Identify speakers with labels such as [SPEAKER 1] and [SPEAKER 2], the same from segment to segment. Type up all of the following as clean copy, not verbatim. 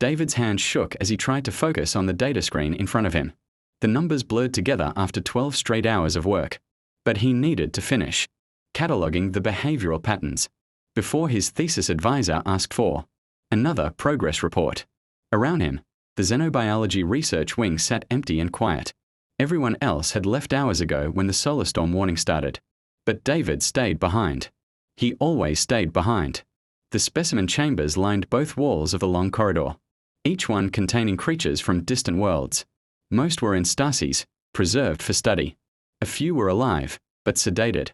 [SPEAKER 1] David's hand shook as he tried to focus on the data screen in front of him. The numbers blurred together after 12 straight hours of work. But he needed to finish cataloging the behavioral patterns before his thesis advisor asked for another progress report. Around him, the xenobiology research wing sat empty and quiet. Everyone else had left hours ago when the solar storm warning started. But David stayed behind. He always stayed behind. The specimen chambers lined both walls of the long corridor, each one containing creatures from distant worlds. Most were in stasis, preserved for study. A few were alive, but sedated,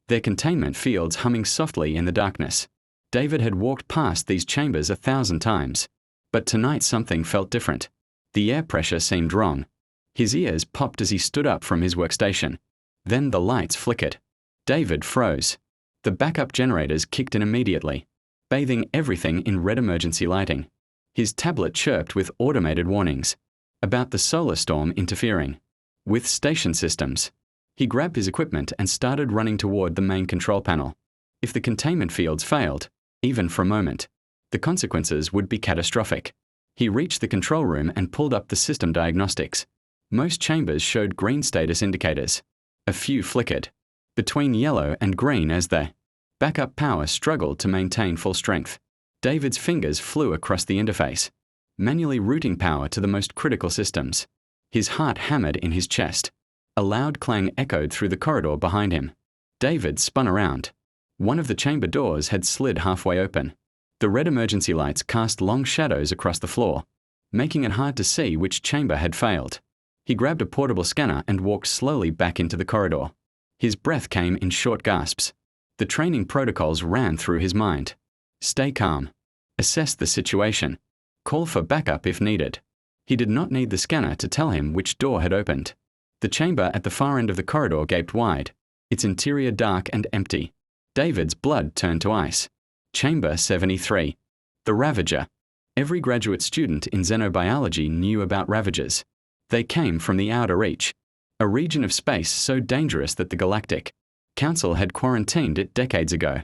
[SPEAKER 1] their containment fields humming softly in the darkness. David had walked past these chambers 1,000 times. But tonight something felt different. The air pressure seemed wrong. His ears popped as he stood up from his workstation. Then the lights flickered. David froze. The backup generators kicked in immediately, bathing everything in red emergency lighting. His tablet chirped with automated warnings about the solar storm interfering with station systems. He grabbed his equipment and started running toward the main control panel. If the containment fields failed, even for a moment, the consequences would be catastrophic. He reached the control room and pulled up the system diagnostics. Most chambers showed green status indicators. A few flickered between yellow and green as the backup power struggled to maintain full strength. David's fingers flew across the interface, manually routing power to the most critical systems. His heart hammered in his chest. A loud clang echoed through the corridor behind him. David spun around. One of the chamber doors had slid halfway open. The red emergency lights cast long shadows across the floor, making it hard to see which chamber had failed. He grabbed a portable scanner and walked slowly back into the corridor. His breath came in short gasps. The training protocols ran through his mind. Stay calm. Assess the situation. Call for backup if needed. He did not need the scanner to tell him which door had opened. The chamber at the far end of the corridor gaped wide, its interior dark and empty. David's blood turned to ice. Chamber 73. The ravager. Every graduate student in xenobiology knew about ravagers. They came from the outer reach, a region of space so dangerous that the Galactic Council had quarantined it decades ago.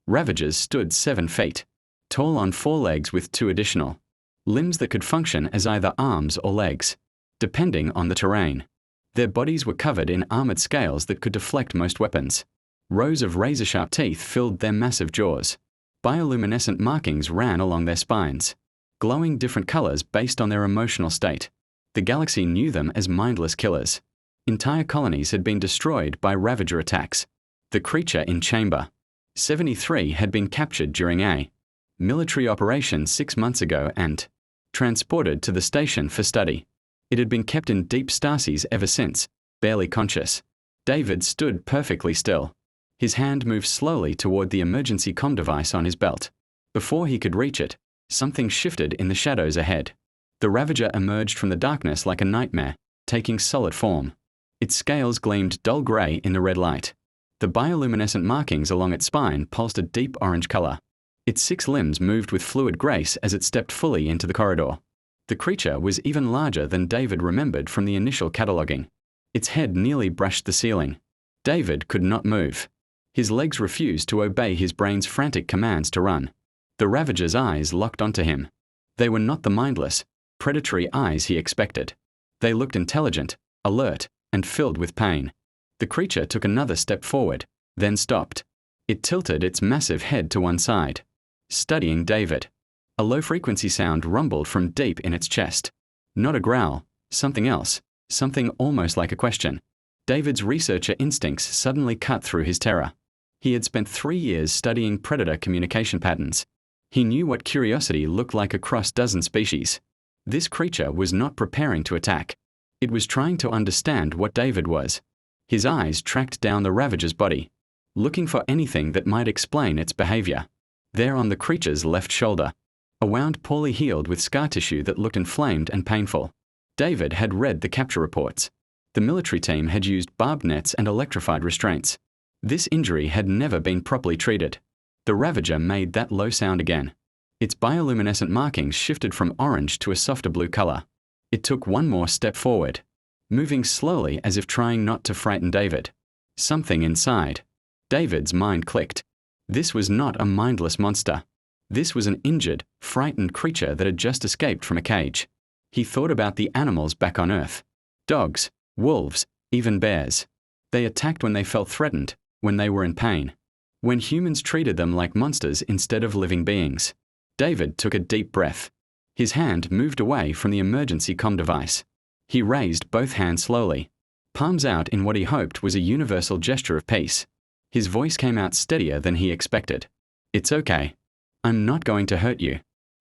[SPEAKER 1] Ravagers stood 7 feet, tall on 4 legs with 2 additional limbs that could function as either arms or legs, depending on the terrain. Their bodies were covered in armored scales that could deflect most weapons. Rows of razor-sharp teeth filled their massive jaws. Bioluminescent markings ran along their spines, glowing different colors based on their emotional state. The galaxy knew them as mindless killers. Entire colonies had been destroyed by ravager attacks. The creature in Chamber 73 had been captured during a military operation 6 months ago and transported to the station for study. It had been kept in deep stasis ever since, barely conscious. David stood perfectly still. His hand moved slowly toward the emergency comm device on his belt. Before he could reach it, something shifted in the shadows ahead. The ravager emerged from the darkness like a nightmare, taking solid form. Its scales gleamed dull gray in the red light. The bioluminescent markings along its spine pulsed a deep orange color. Its 6 limbs moved with fluid grace as it stepped fully into the corridor. The creature was even larger than David remembered from the initial cataloging. Its head nearly brushed the ceiling. David could not move. His legs refused to obey his brain's frantic commands to run. The ravager's eyes locked onto him. They were not the mindless, predatory eyes he expected. They looked intelligent, alert, and filled with pain. The creature took another step forward, then stopped. It tilted its massive head to one side, studying David. A low-frequency sound rumbled from deep in its chest. Not a growl, something else, something almost like a question. David's researcher instincts suddenly cut through his terror. He had spent 3 years studying predator communication patterns. He knew what curiosity looked like across dozen species. This creature was not preparing to attack. It was trying to understand what David was. His eyes tracked down the ravager's body, looking for anything that might explain its behavior. There on the creature's left shoulder, a wound poorly healed with scar tissue that looked inflamed and painful. David had read the capture reports. The military team had used barbed nets and electrified restraints. This injury had never been properly treated. The ravager made that low sound again. Its bioluminescent markings shifted from orange to a softer blue color. It took one more step forward, moving slowly as if trying not to frighten David. Something inside David's mind clicked. This was not a mindless monster. This was an injured, frightened creature that had just escaped from a cage. He thought about the animals back on Earth. Dogs, wolves, even bears. They attacked when they felt threatened, when they were in pain. When humans treated them like monsters instead of living beings. David took a deep breath. His hand moved away from the emergency comm device. He raised both hands slowly, palms out in what he hoped was a universal gesture of peace. His voice came out steadier than he expected. "It's okay. I'm not going to hurt you."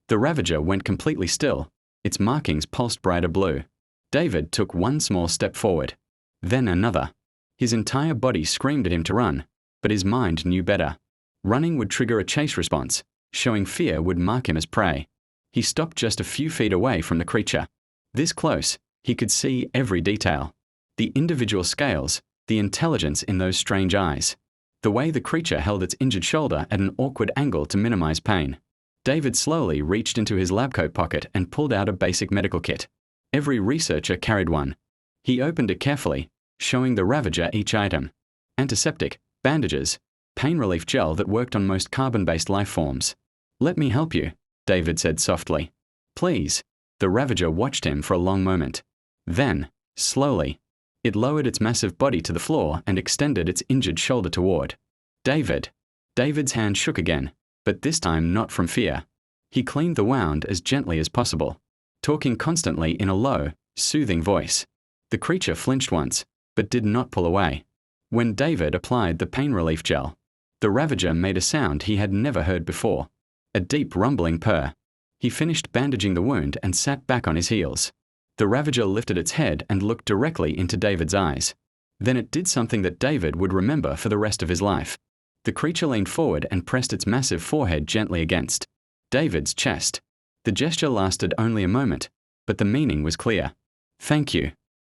[SPEAKER 1] The Ravager went completely still. Its markings pulsed brighter blue. David took one small step forward. Then another. His entire body screamed at him to run, but his mind knew better. Running would trigger a chase response. Showing fear would mark him as prey. He stopped just a few feet away from the creature. This close, he could see every detail. The individual scales, the intelligence in those strange eyes. The way the creature held its injured shoulder at an awkward angle to minimize pain. David slowly reached into his lab coat pocket and pulled out a basic medical kit. Every researcher carried one. He opened it carefully, showing the Ravager each item. Antiseptic, bandages, pain relief gel that worked on most carbon-based life forms. "Let me help you," David said softly. "Please." The Ravager watched him for a long moment. Then, slowly, it lowered its massive body to the floor and extended its injured shoulder toward David. David's hand shook again, but this time not from fear. He cleaned the wound as gently as possible, talking constantly in a low, soothing voice. The creature flinched once, but did not pull away. When David applied the pain relief gel, the Ravager made a sound he had never heard before. A deep rumbling purr. He finished bandaging the wound and sat back on his heels. The Ravager lifted its head and looked directly into David's eyes. Then it did something that David would remember for the rest of his life. The creature leaned forward and pressed its massive forehead gently against David's chest. The gesture lasted only a moment, but the meaning was clear. Thank you.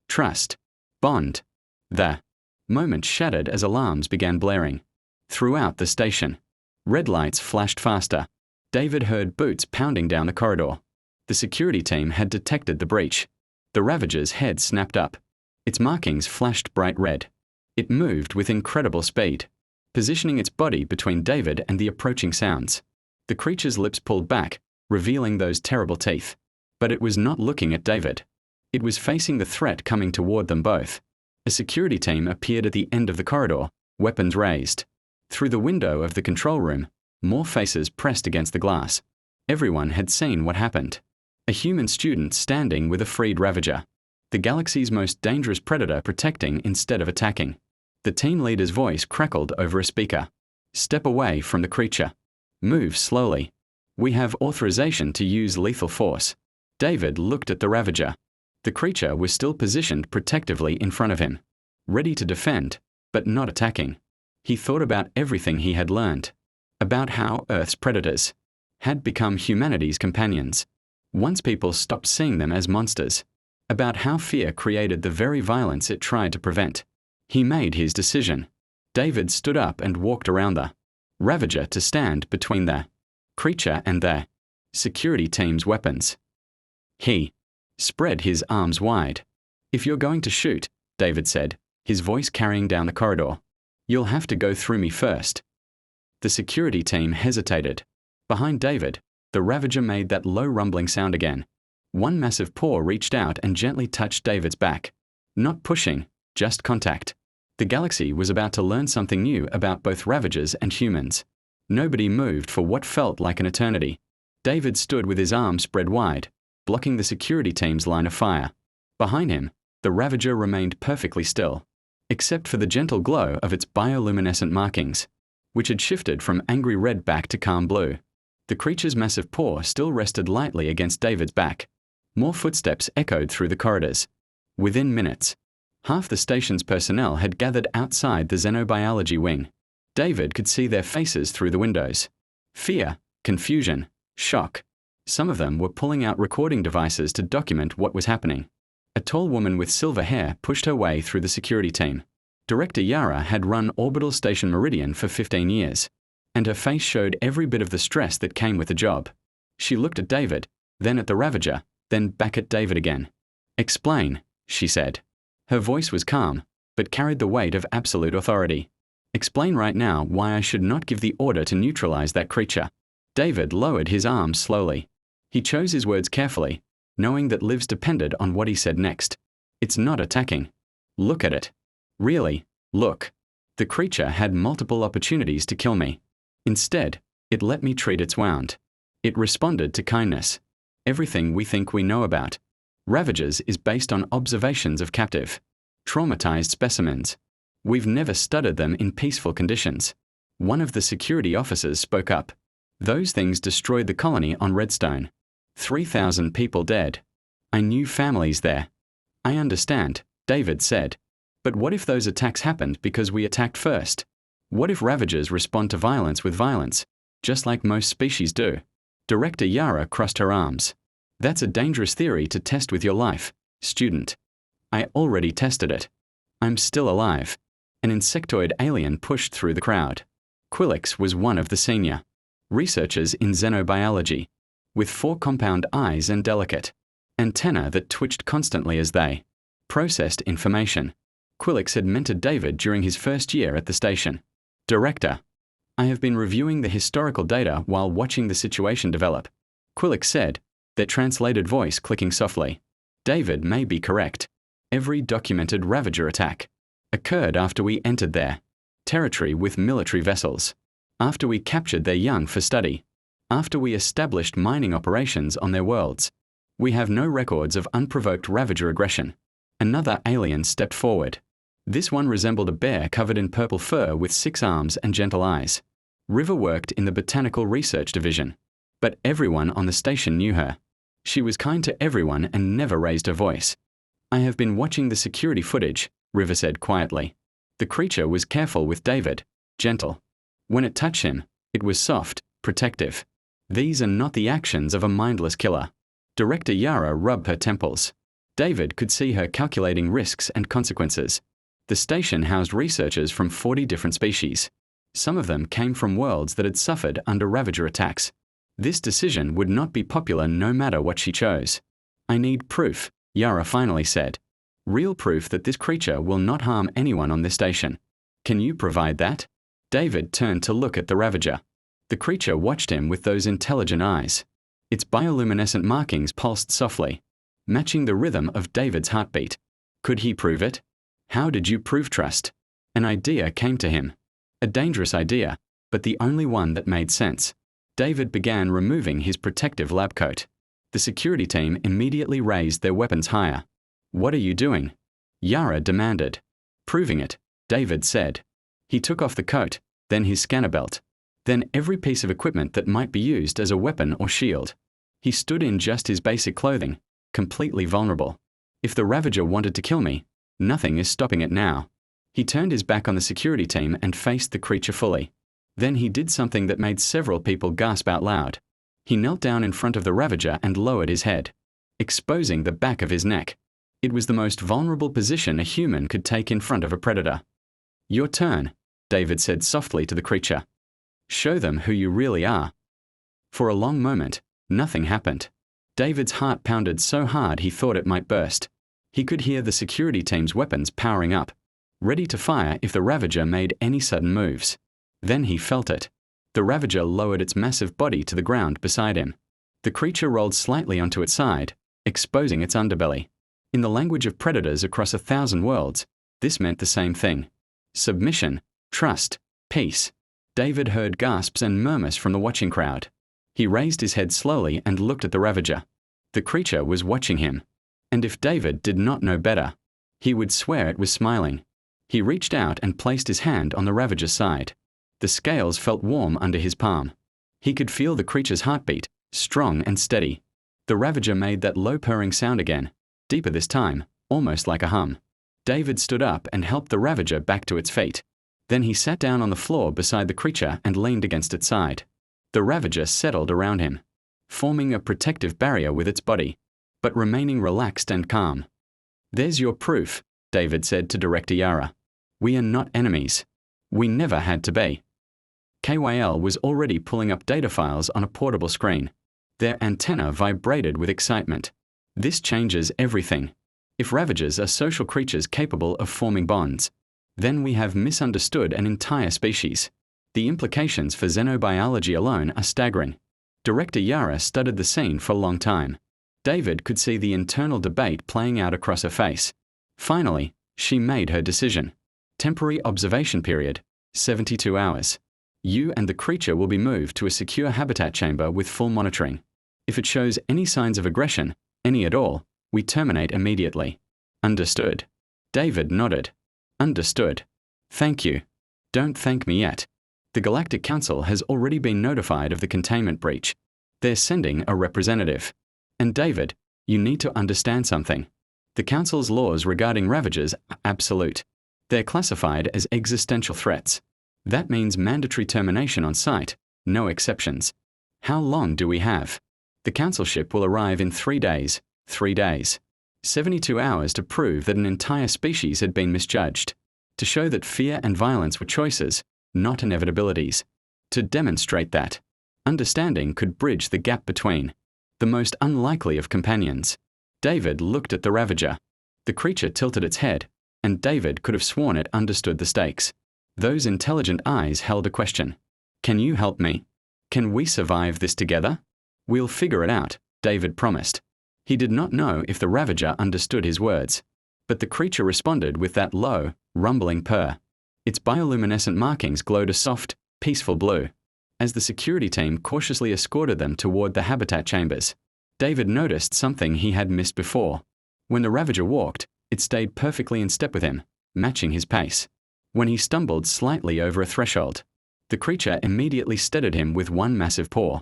[SPEAKER 1] Trust. Bond. The moment shattered as alarms began blaring. Throughout the station, red lights flashed faster. David heard boots pounding down the corridor. The security team had detected the breach. The Ravager's head snapped up. Its markings flashed bright red. It moved with incredible speed, positioning its body between David and the approaching sounds. The creature's lips pulled back, revealing those terrible teeth. But it was not looking at David. It was facing the threat coming toward them both. A security team appeared at the end of the corridor, weapons raised. Through the window of the control room, more faces pressed against the glass. Everyone had seen what happened. A human student standing with a freed Ravager. The galaxy's most dangerous predator protecting instead of attacking. The team leader's voice crackled over a speaker. Step away from the creature. Move slowly. We have authorization to use lethal force. David looked at the Ravager. The creature was still positioned protectively in front of him, ready to defend, but not attacking. He thought about everything he had learned. About how Earth's predators had become humanity's companions, once people stopped seeing them as monsters. About how fear created the very violence it tried to prevent. He made his decision. David stood up and walked around the Ravager to stand between the creature and the security team's weapons. He spread his arms wide. "If you're going to shoot," David said, his voice carrying down the corridor, "you'll have to go through me first." The security team hesitated. Behind David, the Ravager made that low rumbling sound again. One massive paw reached out and gently touched David's back. Not pushing, just contact. The galaxy was about to learn something new about both Ravagers and humans. Nobody moved for what felt like an eternity. David stood with his arms spread wide, blocking the security team's line of fire. Behind him, the Ravager remained perfectly still, except for the gentle glow of its bioluminescent markings, which had shifted from angry red back to calm blue. The creature's massive paw still rested lightly against David's back. More footsteps echoed through the corridors. Within minutes, half the station's personnel had gathered outside the xenobiology wing. David could see their faces through the windows. Fear, confusion, shock. Some of them were pulling out recording devices to document what was happening. A tall woman with silver hair pushed her way through the security team. Director Yara had run Orbital Station Meridian for 15 years, and her face showed every bit of the stress that came with the job. She looked at David, then at the Ravager, then back at David again. "Explain," she said. Her voice was calm, but carried the weight of absolute authority. "Explain right now why I should not give the order to neutralize that creature." David lowered his arms slowly. He chose his words carefully, knowing that lives depended on what he said next. It's not attacking. Look at it. Really, look. The creature had multiple opportunities to kill me. Instead, it let me treat its wound. It responded to kindness. Everything we think we know about ravagers is based on observations of captive, traumatized specimens. We've never studied them in peaceful conditions. One of the security officers spoke up. Those things destroyed the colony on Redstone. 3,000 people dead. I knew families there. I understand, David said. But what if those attacks happened because we attacked first? What if ravagers respond to violence with violence, just like most species do? Director Yara crossed her arms. That's a dangerous theory to test with your life, student. I already tested it. I'm still alive. An insectoid alien pushed through the crowd. Quillix was one of the senior researchers in xenobiology, with 4 compound eyes and delicate antennae that twitched constantly as they processed information. Quillix had mentored David during his first year at the station. Director, I have been reviewing the historical data while watching the situation develop, Quillix said, their translated voice clicking softly. David may be correct. Every documented ravager attack occurred after we entered their territory with military vessels, after we captured their young for study, after we established mining operations on their worlds. We have no records of unprovoked ravager aggression. Another alien stepped forward. This one resembled a bear covered in purple fur with 6 arms and gentle eyes. River worked in the Botanical Research Division, but everyone on the station knew her. She was kind to everyone and never raised her voice. I have been watching the security footage, River said quietly. The creature was careful with David, gentle. When it touched him, it was soft, protective. These are not the actions of a mindless killer. Director Yara rubbed her temples. David could see her calculating risks and consequences. The station housed researchers from 40 different species. Some of them came from worlds that had suffered under ravager attacks. This decision would not be popular no matter what she chose. I need proof, Yara finally said. Real proof that this creature will not harm anyone on this station. Can you provide that? David turned to look at the ravager. The creature watched him with those intelligent eyes. Its bioluminescent markings pulsed softly, matching the rhythm of David's heartbeat. Could he prove it? How did you prove trust? An idea came to him. A dangerous idea, but the only one that made sense. David began removing his protective lab coat. The security team immediately raised their weapons higher. What are you doing? Yara demanded. Proving it, David said. He took off the coat, then his scanner belt, then every piece of equipment that might be used as a weapon or shield. He stood in just his basic clothing, completely vulnerable. If the Ravager wanted to kill me, nothing is stopping it now. He turned his back on the security team and faced the creature fully. Then he did something that made several people gasp out loud. He knelt down in front of the Ravager and lowered his head, exposing the back of his neck. It was the most vulnerable position a human could take in front of a predator. Your turn, David said softly to the creature. Show them who you really are. For a long moment, nothing happened. David's heart pounded so hard he thought it might burst. He could hear the security team's weapons powering up, ready to fire if the Ravager made any sudden moves. Then he felt it. The Ravager lowered its massive body to the ground beside him. The creature rolled slightly onto its side, exposing its underbelly. In the language of predators across 1,000 worlds, this meant the same thing. Submission, trust, peace. David heard gasps and murmurs from the watching crowd. He raised his head slowly and looked at the Ravager. The creature was watching him. And if David did not know better, he would swear it was smiling. He reached out and placed his hand on the Ravager's side. The scales felt warm under his palm. He could feel the creature's heartbeat, strong and steady. The Ravager made that low purring sound again, deeper this time, almost like a hum. David stood up and helped the Ravager back to its feet. Then he sat down on the floor beside the creature and leaned against its side. The Ravager settled around him, forming a protective barrier with its body, but remaining relaxed and calm. There's your proof, David said to Director Yara. We are not enemies. We never had to be. KYL was already pulling up data files on a portable screen. Their antenna vibrated with excitement. This changes everything. If Ravagers are social creatures capable of forming bonds, then we have misunderstood an entire species. The implications for xenobiology alone are staggering. Director Yara studied the scene for a long time. David could see the internal debate playing out across her face. Finally, she made her decision. Temporary observation period, 72 hours. You and the creature will be moved to a secure habitat chamber with full monitoring. If it shows any signs of aggression, any at all, we terminate immediately. Understood. David nodded. Understood. Thank you. Don't thank me yet. The Galactic Council has already been notified of the containment breach. They're sending a representative. And David, you need to understand something. The Council's laws regarding ravagers are absolute. They're classified as existential threats. That means mandatory termination on site, no exceptions. How long do we have? The Council ship will arrive in 3 days. 3 days. 72 hours to prove that an entire species had been misjudged. To show that fear and violence were choices, not inevitabilities. To demonstrate that understanding could bridge the gap between the most unlikely of companions. David looked at the ravager. The creature tilted its head, and David could have sworn it understood the stakes. Those intelligent eyes held a question. Can you help me? Can we survive this together? We'll figure it out, David promised. He did not know if the ravager understood his words, but the creature responded with that low, rumbling purr. Its bioluminescent markings glowed a soft, peaceful blue. As the security team cautiously escorted them toward the habitat chambers, David noticed something he had missed before. When the ravager walked, it stayed perfectly in step with him, matching his pace. When he stumbled slightly over a threshold, the creature immediately steadied him with one massive paw.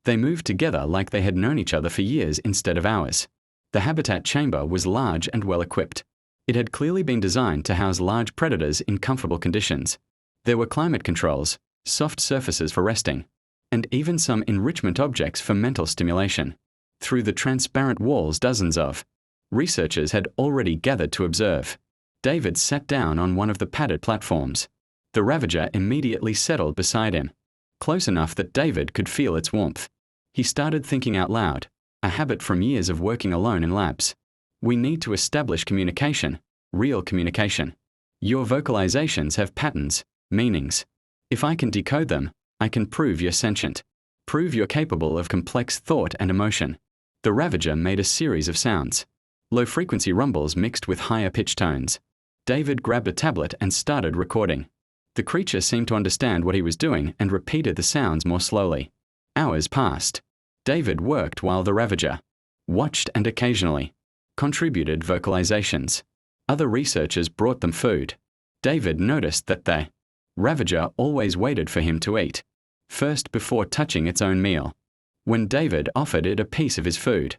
[SPEAKER 1] They moved together like they had known each other for years instead of hours. The habitat chamber was large and well equipped. It had clearly been designed to house large predators in comfortable conditions. There were climate controls, soft surfaces for resting, and even some enrichment objects for mental stimulation. Through the transparent walls, dozens of researchers had already gathered to observe. David sat down on one of the padded platforms. The ravager immediately settled beside him, close enough that David could feel its warmth. He started thinking out loud, a habit from years of working alone in labs. We need to establish communication, real communication. Your vocalizations have patterns, meanings. If I can decode them, I can prove you're sentient. Prove you're capable of complex thought and emotion. The ravager made a series of sounds. Low-frequency rumbles mixed with higher-pitched tones. David grabbed a tablet and started recording. The creature seemed to understand what he was doing and repeated the sounds more slowly. Hours passed. David worked while the ravager watched and occasionally contributed vocalizations. Other researchers brought them food. David noticed that the ravager always waited for him to eat, first before touching its own meal. When David offered it a piece of his food,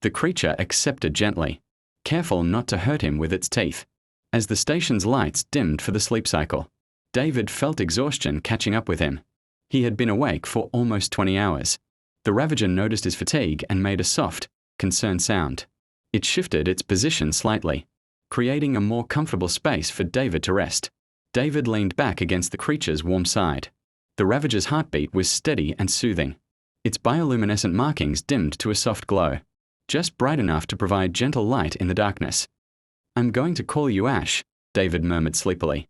[SPEAKER 1] the creature accepted gently, careful not to hurt him with its teeth. As the station's lights dimmed for the sleep cycle, David felt exhaustion catching up with him. He had been awake for almost 20 hours. The ravager noticed his fatigue and made a soft, concerned sound. It shifted its position slightly, creating a more comfortable space for David to rest. David leaned back against the creature's warm side. The ravager's heartbeat was steady and soothing. Its bioluminescent markings dimmed to a soft glow, just bright enough to provide gentle light in the darkness. I'm going to call you Ash, David murmured sleepily.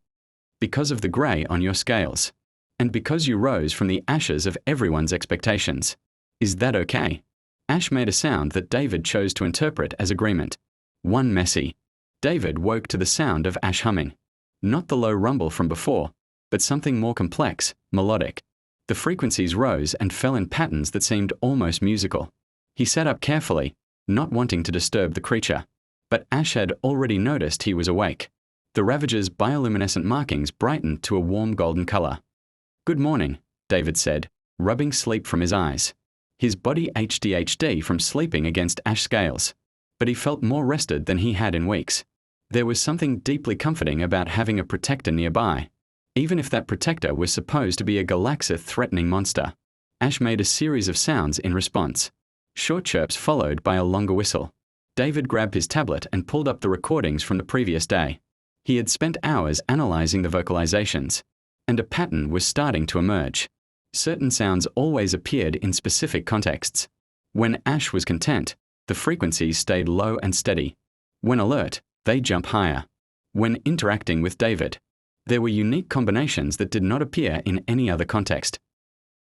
[SPEAKER 1] Because of the grey on your scales. And because you rose from the ashes of everyone's expectations. Is that okay? Ash made a sound that David chose to interpret as agreement. One messy. David woke to the sound of Ash humming. Not the low rumble from before, but something more complex, melodic. The frequencies rose and fell in patterns that seemed almost musical. He sat up carefully, not wanting to disturb the creature. But Ash had already noticed he was awake. The ravager's bioluminescent markings brightened to a warm golden color. Good morning, David said, rubbing sleep from his eyes. His body HDHD from sleeping against Ash's scales, but he felt more rested than he had in weeks. There was something deeply comforting about having a protector nearby, even if that protector was supposed to be a Galaxith-threatening monster. Ash made a series of sounds in response. Short chirps followed by a longer whistle. David grabbed his tablet and pulled up the recordings from the previous day. He had spent hours analyzing the vocalizations, and a pattern was starting to emerge. Certain sounds always appeared in specific contexts. When Ash was content, the frequencies stayed low and steady. When alert, they jumped higher. When interacting with David, there were unique combinations that did not appear in any other context.